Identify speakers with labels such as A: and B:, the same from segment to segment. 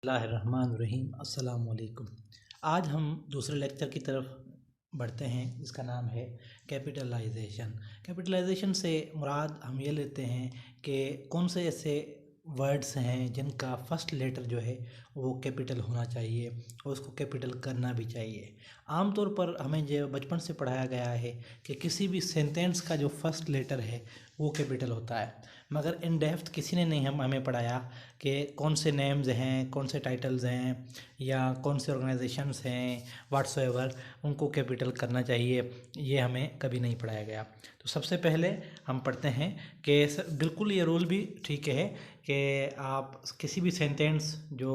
A: बिस्मिल्लाहिर्रहमानिर्रहीम अस्सलाम वालेकुम। आज हम दूसरे लेक्चर की तरफ बढ़ते हैं जिसका नाम है कैपिटलाइजेशन। कैपिटलाइजेशन से मुराद हम ये लेते हैं कि कौन से ऐसे वर्ड्स हैं जिनका फर्स्ट लेटर जो है वो कैपिटल होना चाहिए और उसको कैपिटल करना भी चाहिए। आमतौर पर हमें जो बचपन से पढ़ाया गया है कि किसी भी सेंटेंस का जो फर्स्ट लेटर है वो कैपिटल होता है, मगर इन डेप्थ किसी ने नहीं हमें पढ़ाया कि कौन से नेम्स हैं, कौन से टाइटल्स हैं या कौन से ऑर्गेनाइजेशंस हैं व्हाट्सएवर उनको कैपिटल करना चाहिए, ये हमें कभी नहीं पढ़ाया गया। तो सबसे पहले हम पढ़ते हैं कि बिल्कुल ये रूल भी ठीक है कि आप किसी भी सेंटेंस जो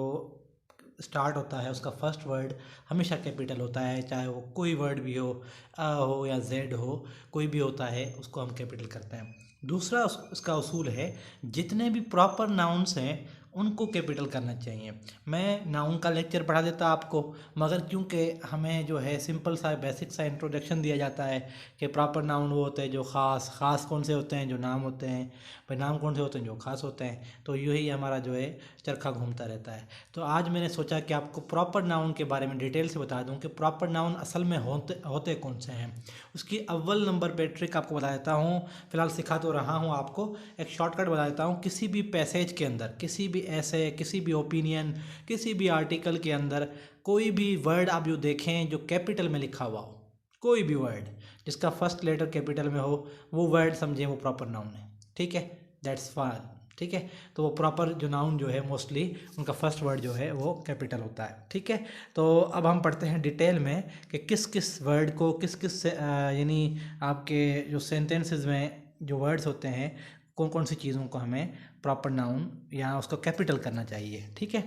A: स्टार्ट होता है उसका फर्स्ट वर्ड हमेशा कैपिटल होता है, चाहे वो कोई वर्ड भी हो, अ हो या जेड हो, कोई भी होता है उसको हम कैपिटल करते हैं। दूसरा उसका उसूल है जितने भी प्रॉपर नाउन्स हैं उनको कैपिटल करना चाहिए। मैं नाउन का लेक्चर पढ़ा देता आपको, मगर क्योंकि हमें जो है सिंपल सा बेसिक सा इंट्रोडक्शन दिया जाता है कि प्रॉपर नाउन वो होते हैं जो ख़ास कौन से होते हैं जो नाम होते हैं, भाई नाम कौन से होते हैं जो ख़ास होते हैं, तो यूँ ही हमारा जो है चरखा घूमता रहता है। तो आज मैंने सोचा कि आपको प्रॉपर नाउन के बारे में डिटेल से बता दूं कि प्रॉपर नाउन असल में होते कौन से हैं। उसकी अव्वल नंबर पे ट्रिक आपको बता देता हूँ, फ़िलहाल सिखा तो रहा हूँ आपको, एक शॉर्टकट बता देता हूँ। किसी भी पैसेज के अंदर, किसी भी ऐसे, किसी भी ओपिनियन, किसी भी आर्टिकल के अंदर कोई भी वर्ड आप जो देखें जो कैपिटल में लिखा हुआ हो, कोई भी वर्ड जिसका फर्स्ट लेटर कैपिटल में हो, वो वर्ड समझें वो प्रॉपर नाउन है। ठीक है, दैट्स फाइन। ठीक है, तो वो प्रॉपर जो नाउन जो है मोस्टली उनका फर्स्ट वर्ड जो है वो कैपिटल होता है। ठीक है, तो अब हम पढ़ते हैं डिटेल में कि किस किस वर्ड को किस किस यानी आपके जो सेंटेंसेस में जो वर्ड्स होते हैं कौन कौन सी चीज़ों को हमें प्रॉपर नाउन या उसको कैपिटल करना चाहिए। ठीक है,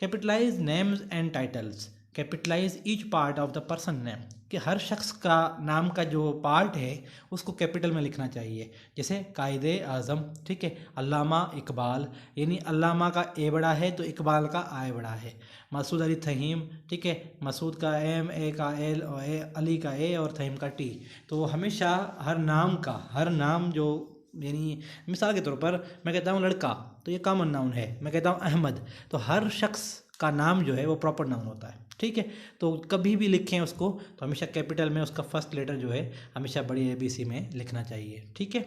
A: capitalize names and titles, capitalize each part of the person name, कि हर शख्स का नाम का जो पार्ट है उसको कैपिटल में लिखना चाहिए। जैसे कायदे आज़म, ठीक है, अल्लामा इकबाल, यानी अल्लामा का ए बड़ा है तो इकबाल का आय बड़ा है। मसूद अली थहीम, ठीक है, मसूद का एम, ए का एल और अली का ए और थहीम का टी। तो हमेशा हर नाम जो यानी मिसाल के तौर पर मैं कहता हूँ लड़का, तो ये कॉमन नाउन है। मैं कहता हूँ अहमद, तो हर शख्स का नाम जो है वो प्रॉपर नाउन होता है। ठीक है, तो कभी भी लिखें उसको तो हमेशा कैपिटल में उसका फर्स्ट लेटर जो है हमेशा बड़ी ABC में लिखना चाहिए। ठीक है,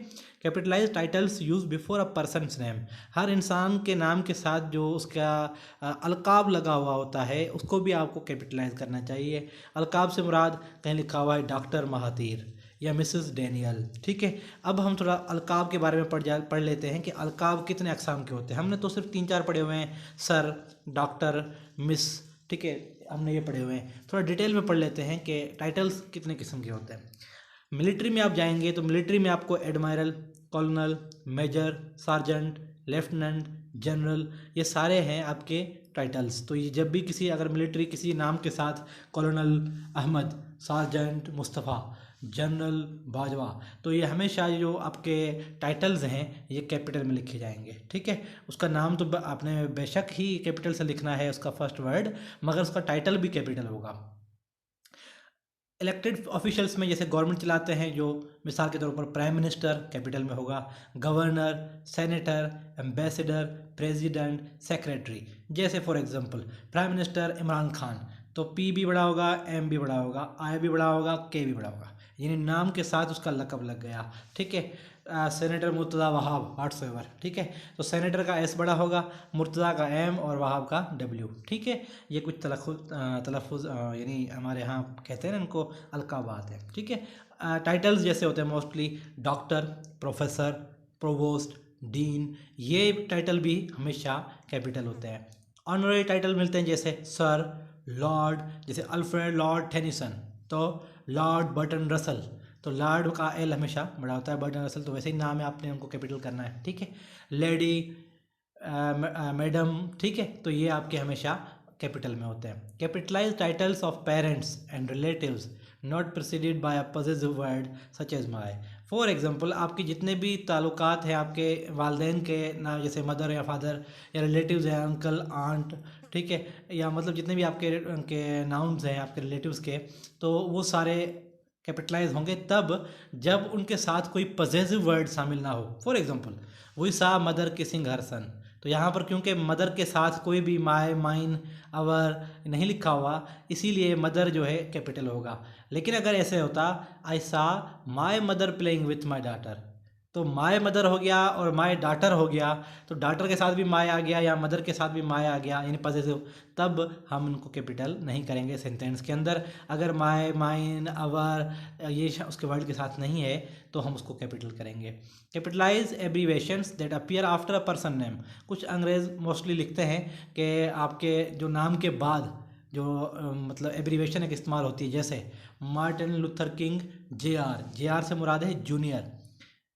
A: capitalise titles use before a person's name, हर इंसान के नाम के साथ जो उसका अलकाब लगा हुआ होता है उसको भी आपको कैपिटलाइज करना चाहिए। अलकाब से मुराद कहीं लिखा हुआ है डॉक्टर महातीर या मिसेस डैनियल। ठीक है, अब हम थोड़ा अलकाब के बारे में पढ़ लेते हैं कि अलकाब कितने अक़साम के होते हैं। हमने तो सिर्फ 3-4 पढ़े हुए हैं, सर, डॉक्टर, मिस, ठीक है, हमने ये पढ़े हुए हैं। थोड़ा डिटेल में पढ़ लेते हैं कि टाइटल्स कितने किस्म के होते हैं। मिलिट्री में आप जाएंगे तो मिलिट्री में आपको admiral, colonel, major, sergeant, lieutenant, general, ये सारे हैं आपके टाइटल्स। तो ये जब भी किसी अगर मिलिट्री किसी नाम के साथ colonel Ahmad, sergeant Mustafa, general Bajwa, तो ये हमेशा जो आपके टाइटल्स हैं ये कैपिटल में लिखे जाएंगे। ठीक है, उसका नाम तो आपने बेशक ही कैपिटल से लिखना है उसका फर्स्ट वर्ड, मगर उसका टाइटल भी कैपिटल होगा। इलेक्टेड ऑफिशियल्स में जैसे गवर्नमेंट चलाते हैं जो, मिसाल के तौर पर प्राइम मिनिस्टर कैपिटल में होगा, governor, senator, ambassador, president, secretary. जैसे for example prime minister Imran Khan, तो पी भी बड़ा होगा, एम भी बड़ा होगा, आई भी बड़ा होगा, के भी बड़ा होगा, यानी नाम के साथ उसका लकब लग गया। ठीक है, सेनेटर मुर्तज़ा वहाब व्हाट्सएवर, ठीक है, तो सेनेटर का एस बड़ा होगा, मुर्तज़ा का एम और वहाब का डब्ल्यू। ठीक है, ये कुछ तलफ़ुज़ यानी हमारे यहाँ कहते हैं ना इनको अलकाबात है। ठीक है, टाइटल्स जैसे होते हैं mostly doctor, professor, provost, dean, ये टाइटल भी हमेशा कैपिटल होते हैं। ऑनररी टाइटल मिलते हैं जैसे सर, लॉर्ड, जैसे अल्फ्रेड लॉर्ड टेनिसन, तो लॉर्ड बर्टन रसल, तो लॉर्ड का एल हमेशा बड़ा होता है, बर्टन रसल तो वैसे ही नाम है, आपने उनको कैपिटल करना है। ठीक है, लेडी, मैडम, ठीक है, तो ये आपके हमेशा कैपिटल में होते हैं। Capitalize titles of parents and relatives not preceded by a possessive word such as my. For example आपके जितने भी ताल्लुकात हैं आपके वालदेन के ना, जैसे मदर या फादर या रिलेटिव्स हैं, अंकल, आंट, ठीक है, या मतलब जितने भी आपके उनके नाउन्स हैं आपके रिलेटिव्स के, तो वो सारे कैपिटलाइज होंगे तब जब उनके साथ कोई पॉसेसिव वर्ड शामिल ना हो। For example we saw mother kissing her son, तो यहाँ पर क्योंकि मदर के साथ कोई भी माय, माइन, आवर नहीं लिखा हुआ, इसीलिए मदर जो है कैपिटल होगा। लेकिन अगर ऐसे होता आई सा my mother playing with my daughter, तो माय मदर हो गया और माय डाटर हो गया, तो डाटर के साथ भी माय आ गया या मदर के साथ भी माय आ गया, यानी पॉसेसिव, तब हम उनको कैपिटल नहीं करेंगे सेंटेंस के अंदर। अगर माय, माइन, अवर ये उसके वर्ड के साथ नहीं है तो हम उसको कैपिटल करेंगे। Capitalize abbreviations that appear after a person name. कुछ अंग्रेज मोस्टली लिखते हैं कि आपके जो नाम के बाद जो मतलब एब्रीवेशन एक इस्तेमाल होती है, जैसे Martin Luther king JR, JR से मुराद है जूनियर,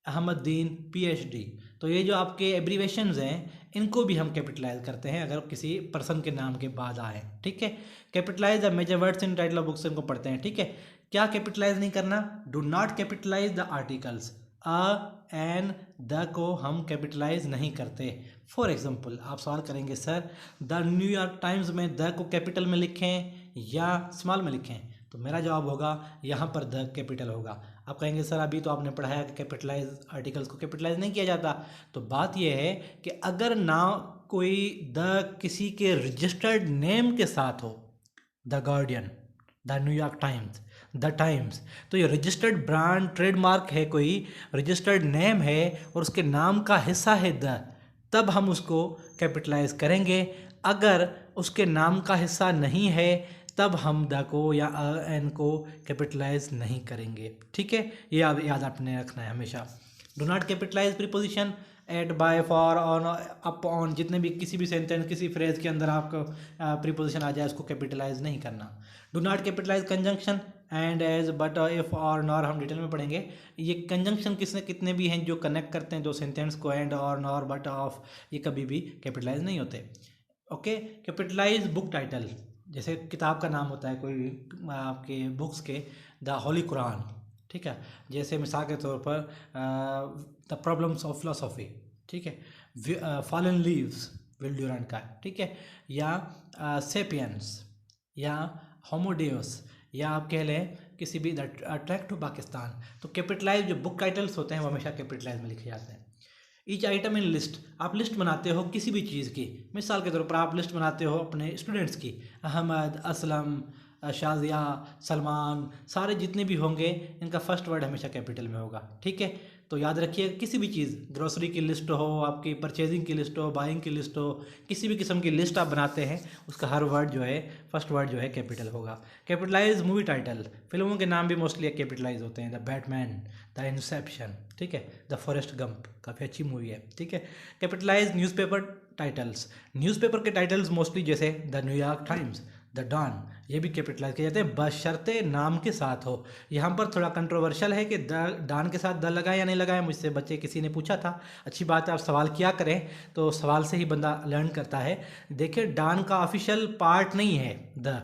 A: अहमदीन PhD। तो ये जो आपके एब्रीवेशंस हैं इनको भी हम कैपिटलाइज करते हैं अगर किसी पर्सन के नाम के बाद आए, ठीक है। Capitalise the major words in title of books, इनको पढ़ते हैं, ठीक है। क्या कैपिटलाइज नहीं करना? Do not capitalize the articles. A, an, the को हम कैपिटलाइज नहीं करते। फॉर एग्जाम्पल आप सवाल करेंगे सर द न्यूयॉर्क टाइम्स में द को कैपिटल में लिखें या स्मॉल में लिखें, तो मेरा जवाब होगा यहाँ पर द कैपिटल होगा। आप कहेंगे सर अभी तो आपने पढ़ाया कि कैपिटलाइज आर्टिकल्स को कैपिटलाइज नहीं किया जाता। तो बात यह है कि अगर ना कोई द किसी के रजिस्टर्ड नेम के साथ हो, the guardian, the New York Times, the times, तो ये रजिस्टर्ड ब्रांड ट्रेडमार्क है, कोई रजिस्टर्ड नेम है और उसके नाम का हिस्सा है द, तब हम उसको कैपिटलाइज करेंगे। अगर उसके नाम का हिस्सा नहीं है तब हम द को या एन को कैपिटलाइज नहीं करेंगे, ठीक है। ये याद आपने रखना है हमेशा। Do not capitalize preposition at, by, for, on, up, on, जितने भी किसी भी सेंटेंस किसी फ्रेज के अंदर आपको प्रीपोजिशन आ जाए उसको कैपिटलाइज नहीं करना। Do not capitalize conjunction and, as, but, if, or, nor, हम डिटेल में पढ़ेंगे। ये कंजंक्शन कितने भी हैं जो कनेक्ट करते हैं दो सेंटेंस को, एंड, और, नॉर, बट, ऑफ, ये कभी भी कैपिटलाइज नहीं होते। ओके। कैपिटलाइज बुक टाइटल, जैसे किताब का नाम होता है कोई आपके बुक्स के, द होली कुरान, ठीक है। जैसे मिसाल के तौर पर द प्रॉब्लम्स ऑफ फिलोसॉफी, ठीक है। फॉलन लीव्स, विल ड्यूरेंट का, ठीक है। या सेपियंस या होमोडेउस, या आप कह लें किसी भी द ट्रैक टू पाकिस्तान। तो कैपिटलाइज जो बुक टाइटल्स होते हैं वो हमेशा कैपिटलाइज में लिखे जाते हैं। ईच आइटम इन लिस्ट, आप लिस्ट बनाते हो किसी भी चीज़ की, मिसाल के तौर पर आप लिस्ट बनाते हो अपने स्टूडेंट्स की, अहमद, असलम, शाजिया, सलमान, सारे जितने भी होंगे इनका फर्स्ट वर्ड हमेशा कैपिटल में होगा, ठीक है। तो याद रखिए किसी भी चीज़, ग्रोसरी की लिस्ट हो, आपकी परचेजिंग की लिस्ट हो, बाइंग की लिस्ट हो, किसी भी किस्म की लिस्ट आप बनाते हैं उसका हर वर्ड जो है फर्स्ट वर्ड जो है कैपिटल होगा। कैपिटलाइज मूवी टाइटल, फिल्मों के नाम भी मोस्टली कैपिटलाइज होते हैं, द बैटमैन, द इंसेप्शन, ठीक है, द फॉरेस्ट गंप, काफ़ी अच्छी मूवी है, ठीक है। कैपिटलाइज न्यूज़पेपर टाइटल्स, न्यूज़पेपर के टाइटल्स मोस्टली जैसे the New York Times, the Dawn, ये भी कैपिटलाइज किए जाते हैं बशर्ते नाम के साथ हो। यहाँ पर थोड़ा कंट्रोवर्शियल है कि द डॉन के साथ द लगाए या नहीं लगाए, मुझसे बच्चे किसी ने पूछा था। अच्छी बात है, आप सवाल किया करें, तो सवाल से ही बंदा लर्न करता है। देखिए डॉन का ऑफिशियल पार्ट नहीं है द,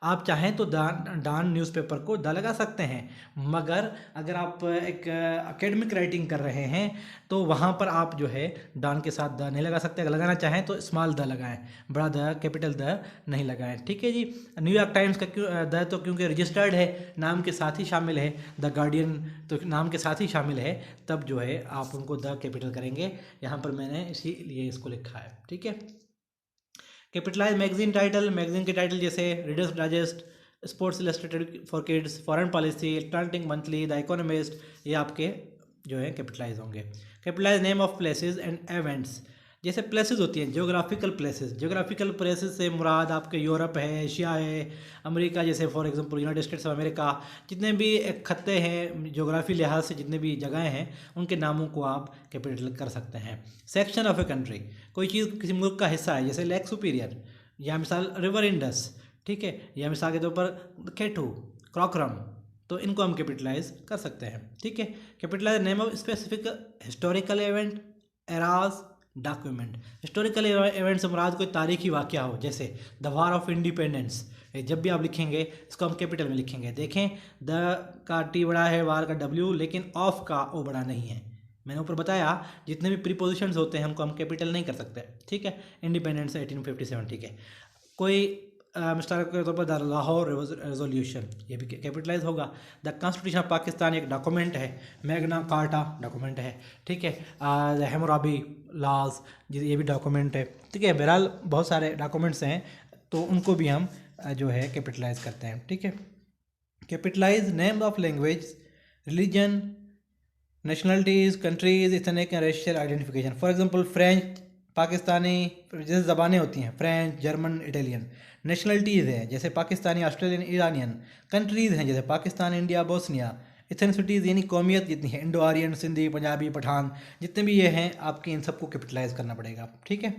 A: आप चाहें तो डॉन न्यूज़पेपर को द लगा सकते हैं, मगर अगर आप एक एकेडमिक राइटिंग कर रहे हैं तो वहाँ पर आप जो है डॉन के साथ द नहीं लगा सकते। अगर लगाना चाहें तो स्मॉल द लगाएं, बड़ा द, कैपिटल द नहीं लगाएं, ठीक है जी। न्यूयॉर्क टाइम्स का क्यों द, तो क्योंकि रजिस्टर्ड है, नाम के साथ ही शामिल है। द गार्डियन तो नाम के साथ ही शामिल है, तब जो है आप उनको द कैपिटल करेंगे। यहाँ पर मैंने इसीलिए इसको लिखा है, ठीक है। कैपिटलाइज मैगजीन टाइटल, मैगजीन के टाइटल जैसे Reader's Digest, Sports Illustrated for Kids, Foreign Policy, Atlantic Monthly, the Economist, ये आपके जो है कैपिटलाइज होंगे। Capitalize name of places and events, जैसे प्लेसेस होती हैं जियोग्राफिकल प्लेसेस, जियोग्राफिकल प्लेसेस से मुराद आपके यूरोप है, एशिया है, अमेरिका, जैसे for example United states of America, जितने भी खत्ते हैं जियोग्राफी लिहाज से जितने भी जगहें हैं उनके नामों को आप कैपिटल कर सकते हैं। सेक्शन ऑफ ए कंट्री, कोई चीज़ किसी मुल्क का हिस्सा है, जैसे लेक सुपीरियर, या मिसाल रिवर इंडस, ठीक है, या मिसाल के तौर पर केटू, क्रॉकरम, तो इनको हम कैपिटलाइज कर सकते हैं, ठीक है। Capitalize name of specific historical event, eras, document, historical event से मुराद कोई तारीखी वाक़या हो, जैसे द वार ऑफ इंडिपेंडेंस, जब भी आप लिखेंगे इसको हम कैपिटल में लिखेंगे। देखें द का टी बड़ा है, वार का डब्ल्यू, लेकिन ऑफ का ओ बड़ा नहीं है। मैंने ऊपर बताया जितने भी प्रीपोजिशंस होते हैं हमको हम कैपिटल नहीं कर सकते, ठीक है। इंडिपेंडेंस 1857, ठीक है। कोई मिसाल के तौर पर द लाहौर रेजोल्यूशन, ये भी कैपिटलाइज होगा। द कॉन्स्टिट्यूशन ऑफ पाकिस्तान एक डॉक्यूमेंट है, मैग्ना कार्टा डॉक्यूमेंट है, ठीक है। द हैमराबी लॉज, ये भी डॉक्यूमेंट है, ठीक है। बहरहाल बहुत सारे डॉक्यूमेंट्स हैं, तो उनको भी हम जो है कैपिटलाइज करते हैं, ठीक है। Capitalize name of language, religion, nationalities, countries, ethnic and racial identification. For example French, Pakistani, जैसे ज़बानें होती हैं फ्रेंच, जर्मन, इटालियन। नेशनलिटीज़ हैं जैसे पाकिस्तानी, ऑस्ट्रेलियन, ईरानियन। कंट्रीज़ हैं जैसे पाकिस्तान, इंडिया, बोस्निया। इथनिसिटीज़ यानी कौमियत जितनी है, इंडो आर्यन, सिंधी, पंजाबी, पठान, जितने भी ये हैं आपके, इन सबको कैपिटलाइज करना पड़ेगा, ठीक है।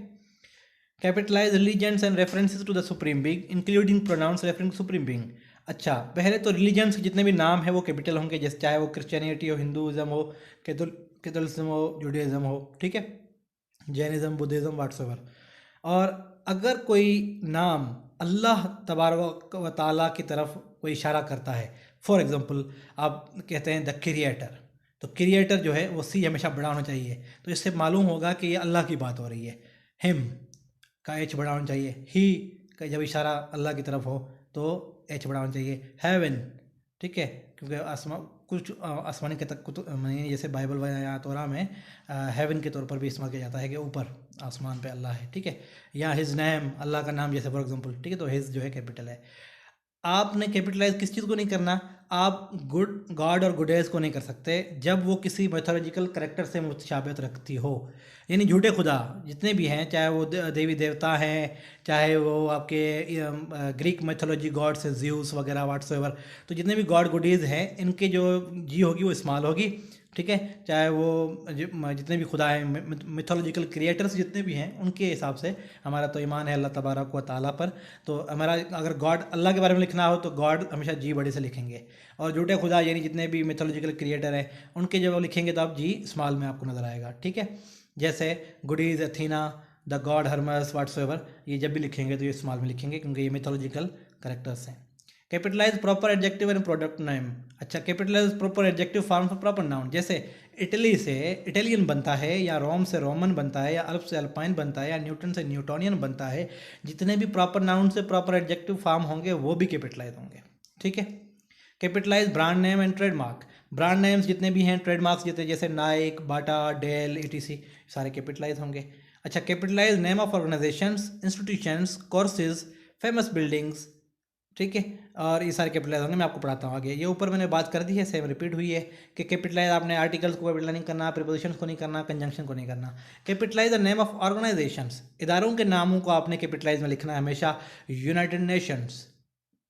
A: Capitalize religions and references to the supreme being including pronouns referring supreme being. अच्छा, पहले तो रिलीजन्स के जितने भी नाम है वो कैपिटल होंगे, जैसे चाहे वो क्रिश्चियनिटी हो, हिंदुज़म हो, कैथोलिज्म हो, जुडाइज़म हो, ठीक है, जैनिज़म, बुद्धिज़्म, वाट्सएवर। और अगर कोई नाम अल्लाह तबारक व तआला की तरफ कोई इशारा करता है, फॉर एग्जांपल आप कहते हैं द क्रिएटर, तो क्रिएटर जो है वो सी हमेशा बड़ा होना चाहिए, तो इससे मालूम होगा कि ये अल्लाह की बात हो रही है। हिम का एच बड़ा होना चाहिए, ही का जब इशारा अल्लाह की तरफ हो तो एच बड़ा होना चाहिए। हेवन, ठीक है, क्योंकि कुछ आसमानी के तक जैसे बाइबल या तोरा में हेवन के तौर पर भी इस्तेमाल किया जाता है कि ऊपर आसमान पे अल्लाह है, ठीक है। या हिज नेम, अल्लाह का नाम, जैसे फॉर एग्जांपल, ठीक है, तो हिज जो है कैपिटल है। आपने कैपिटलाइज किस चीज़ को नहीं करना, आप गुड गॉड और गुडेज को नहीं कर सकते जब वो किसी मैथोलॉजिकल करेक्टर से मुतशाबिहत रखती हो, यानी झूठे खुदा जितने भी हैं, चाहे वो देवी देवता हैं, चाहे वो आपके ग्रीक मैथोलॉजी गॉड्स हैं, ज़्यूस वगैरह वाट्सएवर, तो जितने भी गॉड गुडीज़ हैं इनके जो जी होगी वो इस्तेमाल होगी, ठीक है। चाहे वो जितने भी खुदा हैं, मिथोलॉजिकल क्रिएटर्स जितने भी हैं, उनके हिसाब से हमारा तो ईमान है अल्लाह तबारक व ताला पर। तो हमारा अगर गॉड अल्लाह के बारे में लिखना हो तो गॉड हमेशा जी बड़े से लिखेंगे, और झूठे खुदा यानी जितने भी मिथोलॉजिकल क्रिएटर हैं उनके जब लिखेंगे तो आप जी स्मॉल में आपको नज़र आएगा, ठीक है। जैसे goodies, Athena, the God Hermes, वाट्सएवर, ये जब भी लिखेंगे तो ये स्मॉल में लिखेंगे क्योंकि ये मिथोलॉजिकल करेक्टर्स हैं। Capitalise proper adjective and product name. अच्छा, capitalise proper adjective form for proper noun, जैसे इटली से इटालियन बनता है, या रोम से रोमन बनता है, या अल्प से अल्पाइन बनता है, या न्यूटन से न्यूटोनियन बनता है, जितने भी प्रॉपर नाउन से प्रॉपर एडजेक्टिव फॉर्म होंगे वो भी कैपिटलाइज होंगे, ठीक है। Capitalize brand name and trademark. Brand names जितने भी हैं, ट्रेडमार्क्स जितने जैसे नाइक, बाटा, डेल, ईटीसी, सारे कैपिटलाइज होंगे। अच्छा, capitalize name of organizations, institutions, courses, famous buildings, ठीक है, और ये सारे कैपिटलाइज होंगे। मैं आपको पढ़ाता हूँ आगे। ये ऊपर मैंने बात कर दी है, सेम रिपीट हुई है कि कैपिटलाइज आपने आर्टिकल्स को कैपिटलाइज नहीं करना, प्रीपोजिशंस को नहीं करना, कंजंक्शन को नहीं करना। Capitalize the name of organizations, इदारों के नामों को आपने कैपिटलाइज में लिखना है हमेशा। यूनाइटेड नेशंस,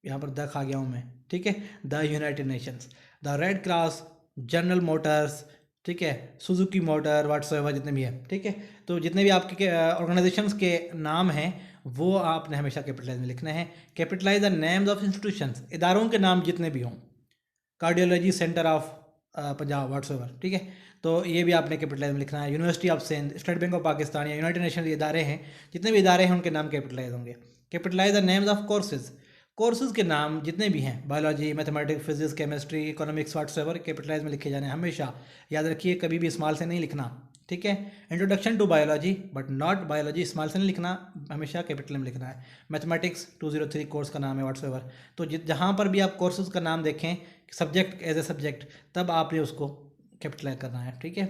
A: यहाँ पर द खा गया हूँ मैं, ठीक है, the United Nations, the red cross, general Motors, ठीक है, सुजुकी मोटर, वाट्सएवर, जितने भी हैं, ठीक है। तो जितने भी आपके ऑर्गेनाइजेशंस के नाम हैं वो आपने हमेशा कैपिटलाइज में लिखने हैं। Capitalize the names of institutions, इदारों के नाम जितने भी हों, cardiology center of Punjab, whatsoever, ठीक है, तो ये भी आपने कैपिटलाइज में लिखना है। University of Sindh, State Bank of Pakistan, या यूनाइटेड नेशन इदारे हैं, जितने भी इदारे हैं उनके नाम कैपिटलाइज होंगे। Capitalise the names of courses, courses के नाम जितने भी हैं, biology, mathematics, physics, chemistry, economics, whatsoever, capitalise में लिखे जाने हमेशा। याद रखिए कभी भी स्मॉल से नहीं लिखना, ठीक है। Introduction to biology but not biology, small से नहीं लिखना, हमेशा कैपिटल में लिखना है। मैथमेटिक्स 203 कोर्स का नाम है, वाट्सएवर। तो जहाँ पर भी आप कोर्सेज का नाम देखें, सब्जेक्ट एज ए सब्जेक्ट, तब आपने उसको कैपिटलाइज करना है, ठीक है।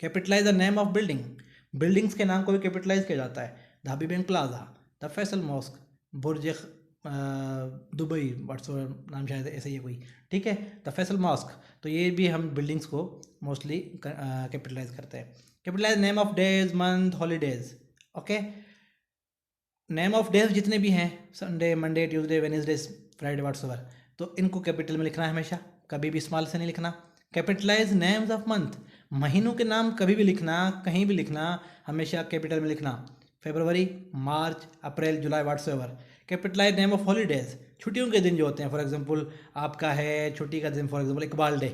A: Capitalise the name of building, buildings के नाम को भी कैपिटलाइज किया जाता है। द हबीबेन plaza, the Faisal mosque, Burj Dubai, whatsoever नाम शायद ऐसे ही है कोई, ठीक है, द फैसल मॉस्क। तो ये भी हम बिल्डिंग्स को मोस्टली कैपिटलाइज करते हैं। Capitalise name of days, month, holidays, okay. Name of days जितने भी हैं, Sunday, Monday, Tuesday, Wednesday, Friday, whatsoever, तो इनको कैपिटल में लिखना है हमेशा, कभी भी स्मॉल से नहीं लिखना। कैपिटलाइज नेम्स ऑफ मंथ, महीनों के नाम कभी भी लिखना, कहीं भी लिखना, हमेशा कैपिटल में लिखना। फरवरी, मार्च, अप्रैल, जुलाई, वाट्सएवर। कैपिटलाइज नेम ऑफ हॉलीडेज, छुट्टियों के दिन जो होते हैं, फॉर एग्जांपल आपका है छुट्टी का दिन, फॉर एग्जांपल इकबाल डे,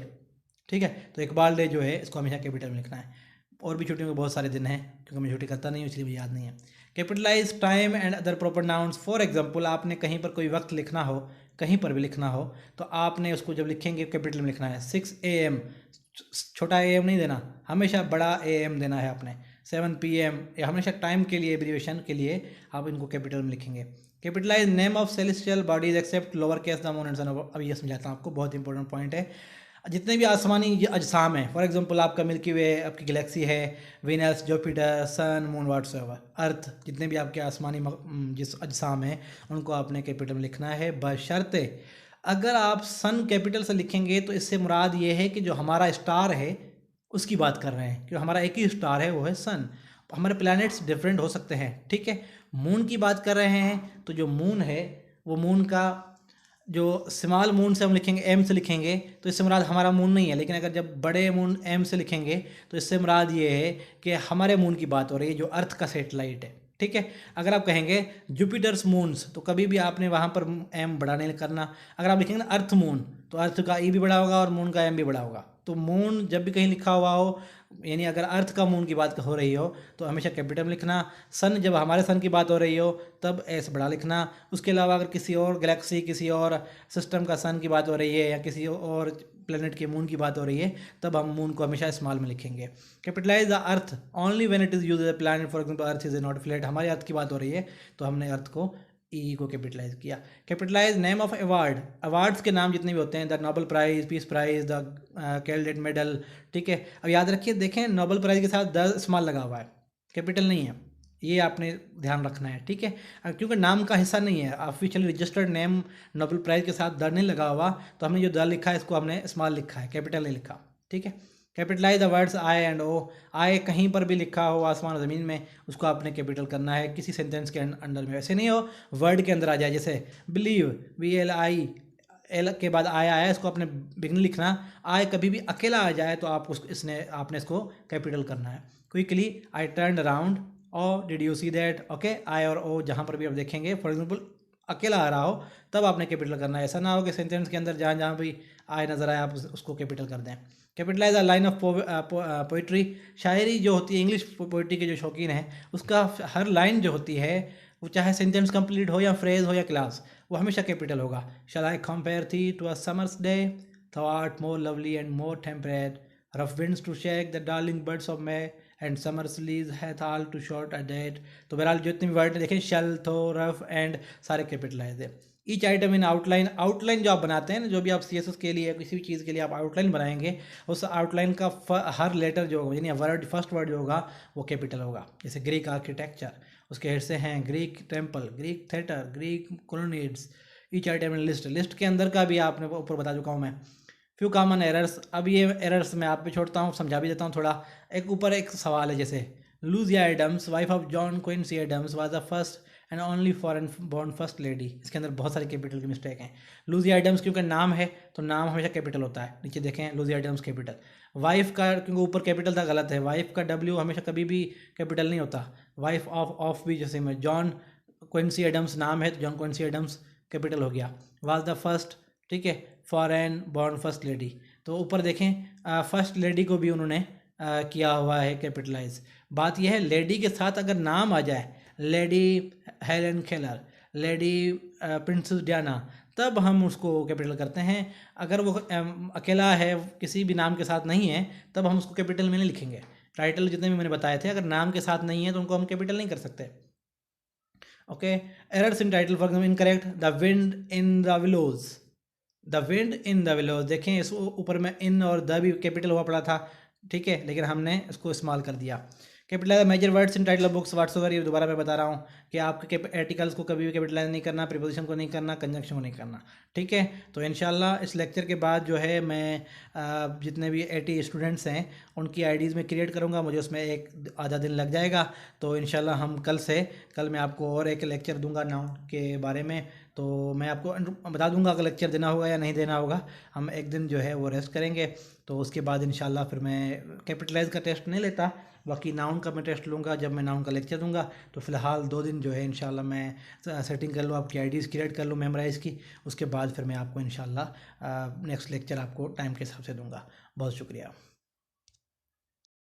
A: ठीक है, तो इकबाल डे जो है इसको हमेशा कैपिटल में लिखना है। और भी छुट्टियों के बहुत सारे दिन हैं, क्योंकि मैं छुट्टी करता नहीं हूँ इसलिए मुझे याद नहीं है। Capitalize time and other proper nouns, for example आपने कहीं पर कोई वक्त लिखना हो, कहीं पर भी लिखना हो, तो आपने उसको जब लिखेंगे कैपिटल में लिखना है। 6 AM, छोटा AM नहीं देना, हमेशा बड़ा AM देना है आपने। 7 PM, या हमेशा टाइम के लिए एब्रीविएशन के लिए आप इनको कैपिटल में लिखेंगे। Capitalise name of celestial bodies except lower case the moon and sun. अब ये समझाता हूँ आपको, बहुत इंपॉर्टेंट पॉइंट है। जितने भी आसमानी अजसाम हैं, फॉर एग्जांपल आपका मिल्की वे, आपकी गैलेक्सी है, वीनस, जुपिटर, सन, मून, व्हाट्सएवर, अर्थ, जितने भी आपके आसमानी जिस अजसाम हैं उनको आपने कैपिटल में लिखना है। बशर्ते अगर आप सन कैपिटल से लिखेंगे तो इससे मुराद ये है कि जो हमारा स्टार है उसकी बात कर रहे हैं, कि हमारा एक ही स्टार है वो है सन। हमारे प्लैनेट्स डिफरेंट हो सकते हैं, ठीक है। मून की बात कर रहे हैं तो जो मून है वो मून का जो स्मॉल मून से हम लिखेंगे, एम से लिखेंगे, तो इससे मुराद हमारा मून नहीं है। लेकिन अगर जब बड़े मून एम से लिखेंगे तो इससे मुराद ये है कि हमारे मून की बात हो रही है, जो अर्थ का सैटेलाइट है, ठीक है। अगर आप कहेंगे जुपिटर्स मून्स तो कभी भी आपने वहाँ पर एम बड़ा नहीं करना। अगर आप लिखेंगे ना अर्थ मून, तो अर्थ का ई भी बड़ा होगा और मून का एम भी बड़ा होगा। तो मून जब भी कहीं लिखा हुआ हो, यानी अगर अर्थ का मून की बात हो रही हो तो हमेशा कैपिटल में लिखना। सन, जब हमारे सन की बात हो रही हो तब एस बड़ा लिखना। उसके अलावा अगर किसी और गैलेक्सी, किसी और सिस्टम का सन की बात हो रही है या किसी और प्लेनेट के मून की बात हो रही है तब हम मून को हमेशा स्मॉल में लिखेंगे। Capitalize the Earth only when it is use as a planet, for example Earth is not flat, हमारी अर्थ की बात हो रही है तो हमने अर्थ को ई को कैपिटलाइज किया। Capitalise name of award, awards के नाम जितने भी होते हैं, the Nobel prize, peace prize, the Caldecott medal, ठीक है। अब याद रखिए, देखें नोबेल प्राइज के साथ द स्मॉल लगा हुआ है, कैपिटल नहीं है, ये आपने ध्यान रखना है, ठीक है। क्योंकि नाम का हिस्सा नहीं है, officially registered name Nobel prize के साथ द नहीं लगा हुआ, तो हमने जो द लिखा है इसको हमने स्मॉल लिखा है, कैपिटल नहीं लिखा, ठीक है। Capitalise the words I and O, I कहीं पर भी लिखा हो आसमान ज़मीन में उसको आपने कैपिटल करना है किसी सेंटेंस के अंदर में। ऐसे नहीं हो वर्ड के अंदर आ जाए, जैसे बिलीव, BLI, एल के बाद आया है, इसको आपने बिगन लिखना। आय कभी भी अकेला आ जाए तो आप उसको आपने इसको कैपिटल करना है। Quickly, I turn around, O did you see that, okay. I और ओ जहाँ पर भी आप देखेंगे, फॉर एग्जाम्पल अकेला आ रहा हो तब आपने कैपिटल करना है। ऐसा ना हो कि सेंटेंस के अंदर जहाँ जहाँ भी आय नज़र आए आप उसको कैपिटल कर दें। Capitalise a line of poetry, शायरी जो होती है, इंग्लिश पोइट्री के जो शौकीन हैं उसका हर लाइन जो होती है वो चाहे सेंटेंस कंप्लीट हो या फ्रेज हो या क्लास, वो हमेशा कैपिटल होगा। Shall I compare thee to a summer's day, thou art more lovely and more temperate, rough winds to shake the darling birds of May and summer's lease hath all too short a date. तो बहरहाल जो इतने word देखें, shall, thou, rough and सारे capitalize है। Each item in outline, outline जो आप बनाते हैं ना, जो भी आप CSS के लिए किसी भी चीज़ के लिए आप आउटलाइन बनाएंगे, उस आउटलाइन का हर लेटर जो होगा, यानी वर्ड, फर्स्ट वर्ड जो होगा वो कैपिटल होगा। जैसे ग्रीक आर्किटेक्चर, उसके हिस्से हैं Greek temple, Greek theatre, Greek colonnades. Each item in list, list के अंदर का भी आपने ऊपर बता चुका हूँ मैं। फ्यू कॉमन एरर्स, अब ये एरर्स मैं आप पे छोड़ता हूँ, समझा भी देता हूँ थोड़ा। एक ऊपर एक सवाल है, जैसे Louisa Adams, wife of John Quincy Adams, was the first and only foreign born first lady. इसके अंदर बहुत सारे कैपिटल की मिस्टेक हैं। लूजिया एडम्स क्योंकि नाम है तो नाम हमेशा कैपिटल होता है, नीचे देखें लूजिया एडम्स कैपिटल। वाइफ का क्योंकि ऊपर कैपिटल था, गलत है, वाइफ का W हमेशा कभी भी कैपिटल नहीं होता। वाइफ ऑफ भी, जैसे में जॉन क्विंसी एडम्स नाम है तो जॉन क्विंसी एडम्स कैपिटल हो गया। वाज द फर्स्ट, ठीक है, फॉरेन बॉर्न फर्स्ट लेडी, तो ऊपर देखें फर्स्ट लेडी को भी उन्होंने किया हुआ है कैपिटलाइज। बात यह है, लेडी के साथ अगर नाम आ जाए, lady Helen Keller, lady princess Diana, तब हम उसको कैपिटल करते हैं। अगर वो अकेला है, किसी भी नाम के साथ नहीं है, तब हम उसको कैपिटल में नहीं लिखेंगे। टाइटल जितने भी मैंने बताए थे, अगर नाम के साथ नहीं है तो उनको हम कैपिटल नहीं कर सकते। Okay, errors in title, for example incorrect, the wind in the willows, the wind in the willows, देखें इस ऊपर में इन और द भी कैपिटल हुआ पड़ा था, ठीक है, लेकिन हमने इसको इस्तेमाल कर दिया। Capitalize major words in title of books whatsoever, ये दोबारा मैं बता रहा हूँ कि आपके आर्टिकल्स को कभी भी कैपिटलाइज नहीं करना, प्रीपोजिशन को नहीं करना, कंजंक्शन को नहीं करना, ठीक है। तो इंशाल्लाह इस लेक्चर के बाद जो है मैं जितने भी 80 स्टूडेंट्स हैं उनकी आईडीज़ में क्रिएट करूँगा, मुझे उसमें एक आधा दिन लग जाएगा। तो इंशाल्लाह हम कल मैं आपको और एक लेक्चर दूंगा नाउन के बारे में, तो मैं आपको बता दूंगा अगर लेक्चर देना होगा या नहीं देना होगा। हम एक दिन जो है वो रेस्ट करेंगे, तो उसके बाद इंशाल्लाह फिर मैं कैपिटलाइज का टेस्ट नहीं लेता, बाकी नाउन का मैं टेस्ट लूँगा जब मैं नाउन का लेक्चर दूंगा। तो फ़िलहाल 2 दिन जो है इंशाल्लाह मैं सेटिंग कर लूँ, आपकी आईडीज़ क्रिएट कर लूँ मेमोराइज़ की, उसके बाद फिर मैं आपको इंशाल्लाह नेक्स्ट लेक्चर आपको टाइम के हिसाब से दूंगा। बहुत शुक्रिया।